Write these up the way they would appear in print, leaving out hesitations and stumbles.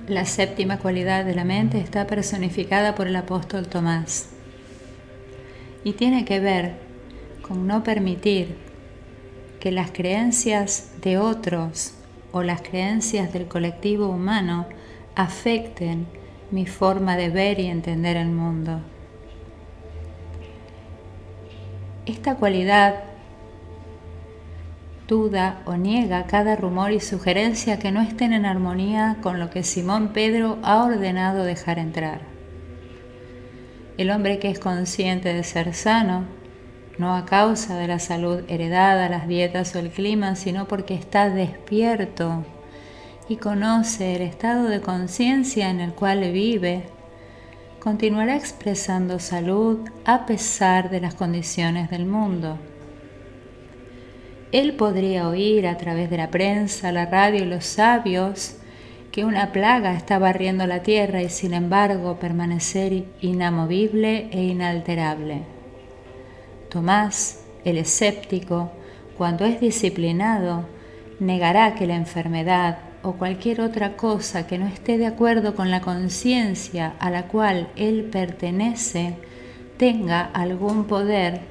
La séptima cualidad de la mente está personificada por el apóstol Tomás y tiene que ver con no permitir que las creencias de otros o las creencias del colectivo humano afecten mi forma de ver y entender el mundo. Esta cualidad duda o niega cada rumor y sugerencia que no estén en armonía con lo que Simón Pedro ha ordenado dejar entrar. El hombre que es consciente de ser sano, no a causa de la salud heredada, las dietas o el clima, sino porque está despierto y conoce el estado de conciencia en el cual vive, continuará expresando salud a pesar de las condiciones del mundo. Él podría oír a través de la prensa, la radio y los sabios que una plaga está barriendo la tierra y sin embargo permanecer inamovible e inalterable. Tomás, el escéptico, cuando es disciplinado, negará que la enfermedad o cualquier otra cosa que no esté de acuerdo con la conciencia a la cual él pertenece tenga algún poder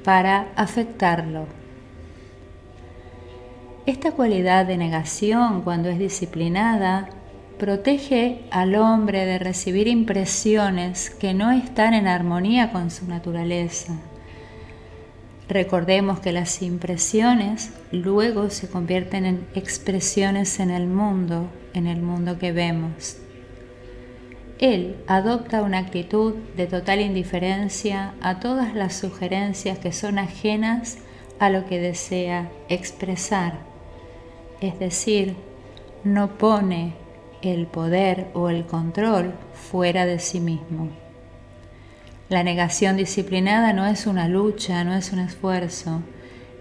para afectarlo. Esta cualidad de negación, cuando es disciplinada, protege al hombre de recibir impresiones que no están en armonía con su naturaleza. Recordemos que las impresiones luego se convierten en expresiones en el mundo que vemos. Él adopta una actitud de total indiferencia a todas las sugerencias que son ajenas a lo que desea expresar. Es decir, no pone el poder o el control fuera de sí mismo. La negación disciplinada no es una lucha, no es un esfuerzo,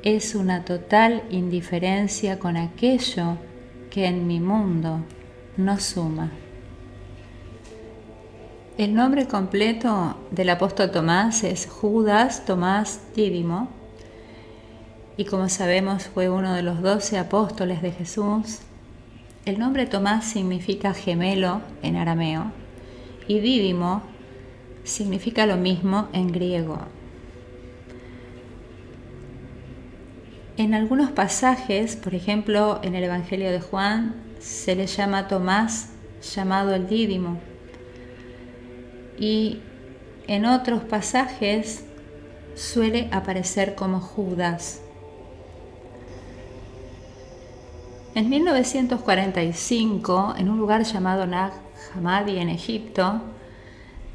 es una total indiferencia con aquello que en mi mundo no suma. El nombre completo del apóstol Tomás es Judas Tomás Dídimo, y como sabemos fue uno de los 12 apóstoles de Jesús. El nombre Tomás significa gemelo en arameo y Dídimo significa lo mismo en griego. En algunos pasajes, por ejemplo en el Evangelio de Juan, se le llama Tomás llamado el Dídimo, y en otros pasajes suele aparecer como Judas. En 1945, en un lugar llamado Nag Hammadi en Egipto,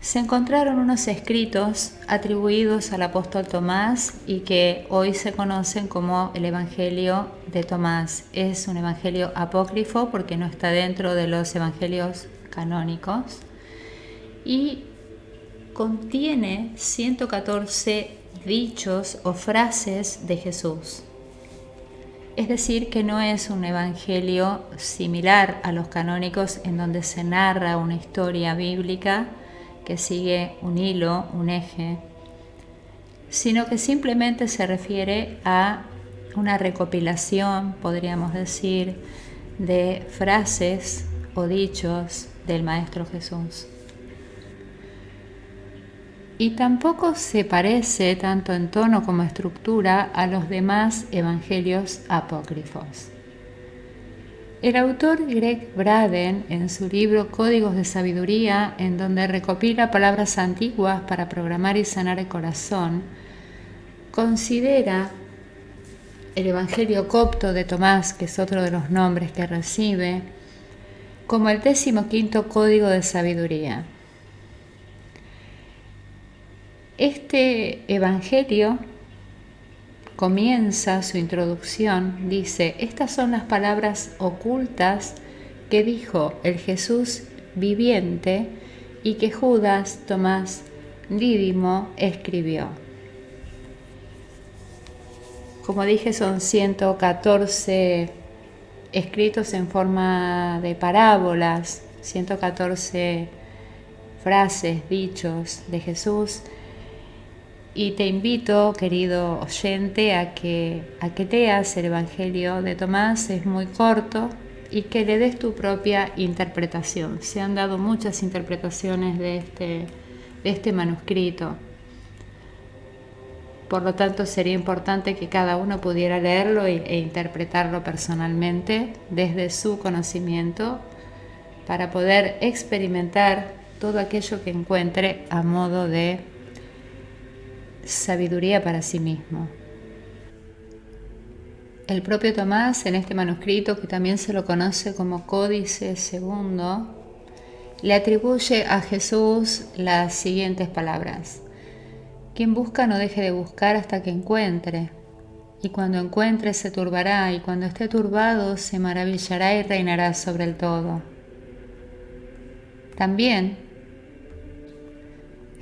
se encontraron unos escritos atribuidos al apóstol Tomás y que hoy se conocen como el Evangelio de Tomás. Es un evangelio apócrifo porque no está dentro de los evangelios canónicos y contiene 114 dichos o frases de Jesús. Es decir, que no es un evangelio similar a los canónicos en donde se narra una historia bíblica que sigue un hilo, un eje, sino que simplemente se refiere a una recopilación, podríamos decir, de frases o dichos del Maestro Jesús. Y tampoco se parece, tanto en tono como estructura, a los demás evangelios apócrifos. El autor Greg Braden, en su libro Códigos de Sabiduría, en donde recopila palabras antiguas para programar y sanar el corazón, considera el Evangelio copto de Tomás, que es otro de los nombres que recibe, como el 15º Código de Sabiduría. Este evangelio comienza su introducción, dice: estas son las palabras ocultas que dijo el Jesús viviente y que Judas Tomás Dídimo escribió. Como dije, son 114 escritos en forma de parábolas, 114 frases, dichos de Jesús. Y te invito, querido oyente, a que leas el Evangelio de Tomás. Es muy corto, y que le des tu propia interpretación. Se han dado muchas interpretaciones de este manuscrito. Por lo tanto, sería importante que cada uno pudiera leerlo e interpretarlo personalmente desde su conocimiento para poder experimentar todo aquello que encuentre a modo de sabiduría para sí mismo. El propio Tomás, en este manuscrito, que también se lo conoce como Códice Segundo, le atribuye a Jesús las siguientes palabras: quien busca no deje de buscar hasta que encuentre, y cuando encuentre se turbará, y cuando esté turbado se maravillará y reinará sobre el todo. También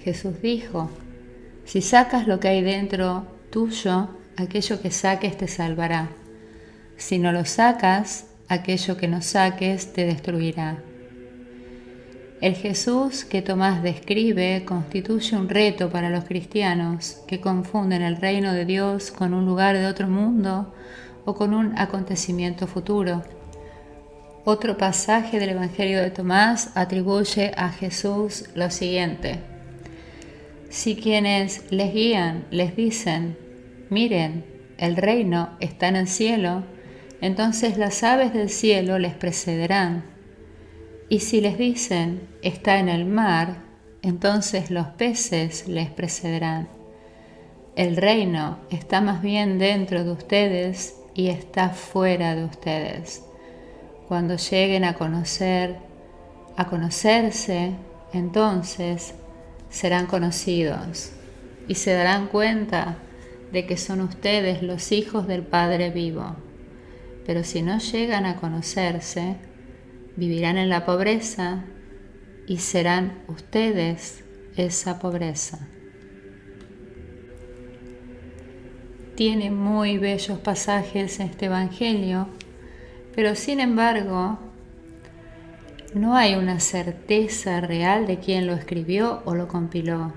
Jesús dijo: si sacas lo que hay dentro tuyo, aquello que saques te salvará. Si no lo sacas, aquello que no saques te destruirá. El Jesús que Tomás describe constituye un reto para los cristianos que confunden el reino de Dios con un lugar de otro mundo o con un acontecimiento futuro. Otro pasaje del Evangelio de Tomás atribuye a Jesús lo siguiente: si quienes les guían les dicen, miren, el reino está en el cielo, entonces las aves del cielo les precederán. Y si les dicen, está en el mar, entonces los peces les precederán. El reino está más bien dentro de ustedes y está fuera de ustedes. Cuando lleguen a conocerse, entonces serán conocidos y se darán cuenta de que son ustedes los hijos del Padre vivo. Pero si no llegan a conocerse, vivirán en la pobreza y serán ustedes esa pobreza. Tiene muy bellos pasajes este Evangelio, pero sin embargo no hay una certeza real de quién lo escribió o lo compiló.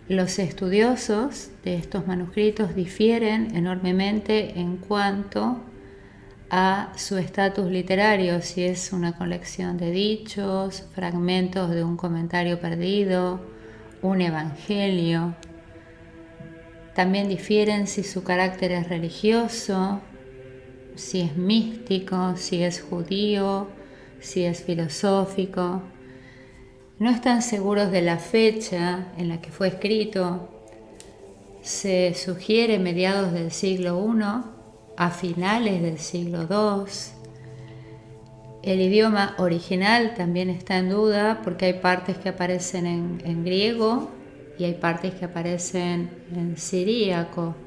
Los estudiosos de estos manuscritos difieren enormemente en cuanto a su estatus literario, si es una colección de dichos, fragmentos de un comentario perdido, un evangelio. También difieren si su carácter es religioso, si es místico, si es judío, si es filosófico. No están seguros de la fecha en la que fue escrito. Se sugiere mediados del siglo I a finales del siglo II. El idioma original también está en duda porque hay partes que aparecen en griego y hay partes que aparecen en siríaco.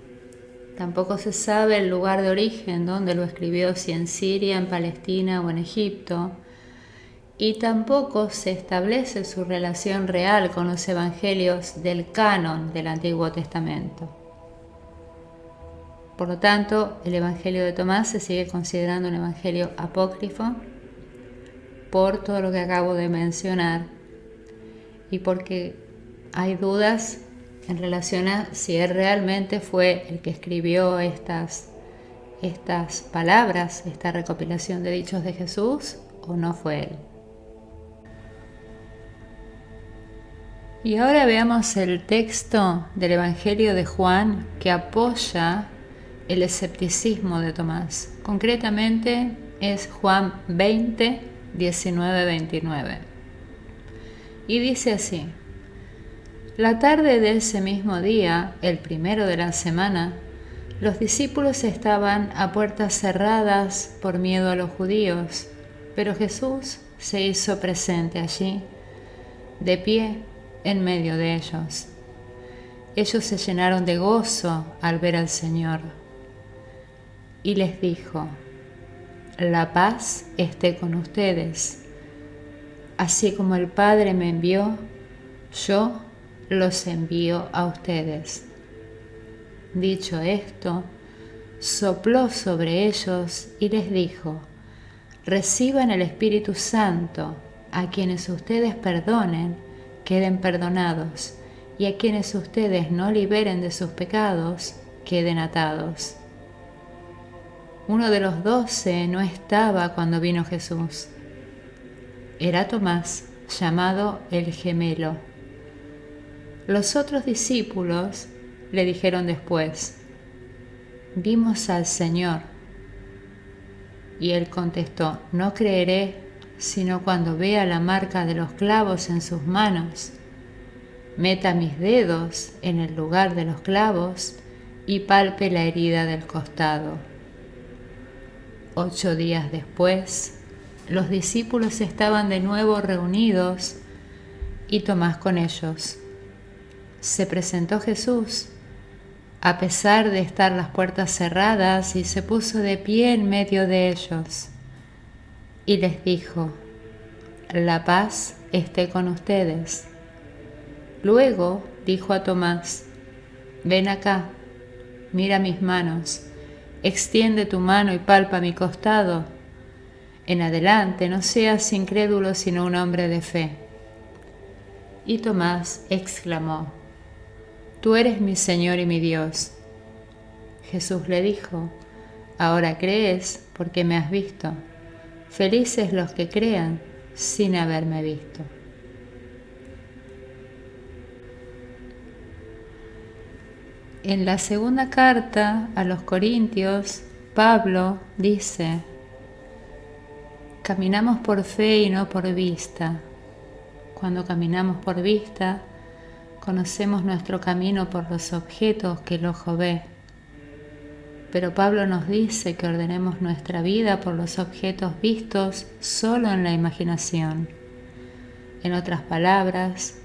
Tampoco se sabe el lugar de origen donde lo escribió, si en Siria, en Palestina o en Egipto. Y tampoco se establece su relación real con los evangelios del canon del Antiguo Testamento. Por lo tanto, el Evangelio de Tomás se sigue considerando un evangelio apócrifo por todo lo que acabo de mencionar y porque hay dudas en relación a si él realmente fue el que escribió estas palabras, esta recopilación de dichos de Jesús, o no fue él. Y ahora veamos el texto del Evangelio de Juan que apoya el escepticismo de Tomás. Concretamente es Juan 20, 19, 29. Y dice así: la tarde de ese mismo día, el primero de la semana, los discípulos estaban a puertas cerradas por miedo a los judíos, pero Jesús se hizo presente allí, de pie en medio de ellos. Ellos se llenaron de gozo al ver al Señor. Y les dijo: la paz esté con ustedes. Así como el Padre me envió, yo los envío a ustedes. Dicho esto, sopló sobre ellos y les dijo: reciban el Espíritu Santo. A quienes ustedes perdonen, queden perdonados, y a quienes ustedes no liberen de sus pecados, queden atados. Uno de los 12 no estaba cuando vino Jesús. Era Tomás, llamado el gemelo. Los otros discípulos le dijeron después: «Vimos al Señor». Y él contestó: «No creeré sino cuando vea la marca de los clavos en sus manos, meta mis dedos en el lugar de los clavos y palpe la herida del costado». 8 días después, los discípulos estaban de nuevo reunidos y Tomás con ellos. Se presentó Jesús, a pesar de estar las puertas cerradas, y se puso de pie en medio de ellos y les dijo: «La paz esté con ustedes». Luego dijo a Tomás: «Ven acá, mira mis manos, extiende tu mano y palpa mi costado. En adelante no seas incrédulo sino un hombre de fe». Y Tomás exclamó: «Tú eres mi Señor y mi Dios». Jesús le dijo: «Ahora crees porque me has visto. Felices los que crean sin haberme visto». En la segunda carta a los Corintios, Pablo dice: «Caminamos por fe y no por vista». Cuando caminamos por vista, conocemos nuestro camino por los objetos que el ojo ve. Pero Pablo nos dice que ordenemos nuestra vida por los objetos vistos solo en la imaginación. En otras palabras,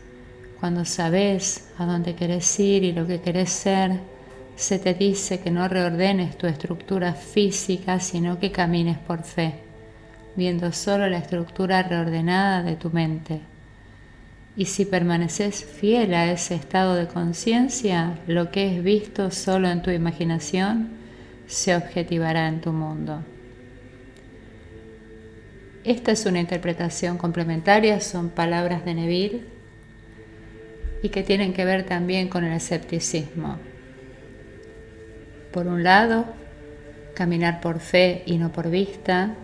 cuando sabes a dónde querés ir y lo que querés ser, se te dice que no reordenes tu estructura física, sino que camines por fe, viendo solo la estructura reordenada de tu mente. Y si permaneces fiel a ese estado de conciencia, lo que es visto solo en tu imaginación se objetivará en tu mundo. Esta es una interpretación complementaria, son palabras de Neville y que tienen que ver también con el escepticismo. Por un lado, caminar por fe y no por vista,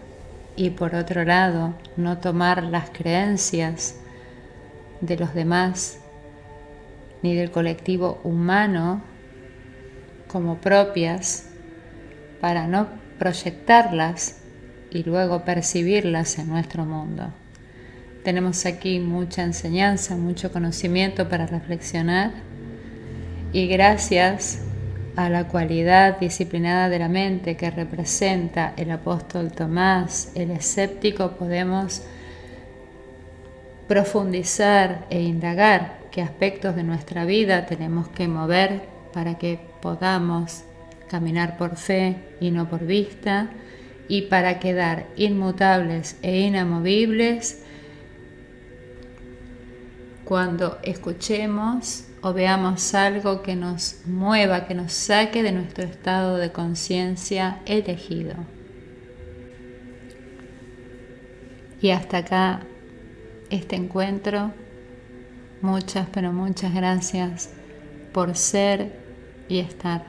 y por otro lado, no tomar las creencias de los demás ni del colectivo humano como propias para no proyectarlas y luego percibirlas en nuestro mundo. Tenemos aquí mucha enseñanza, mucho conocimiento para reflexionar, y gracias a la cualidad disciplinada de la mente que representa el apóstol Tomás, el escéptico, podemos profundizar e indagar qué aspectos de nuestra vida tenemos que mover para que podamos caminar por fe y no por vista, y para quedar inmutables e inamovibles cuando escuchemos o veamos algo que nos mueva, que nos saque de nuestro estado de conciencia elegido. Y hasta acá este encuentro. Muchas, pero muchas gracias por ser y estar.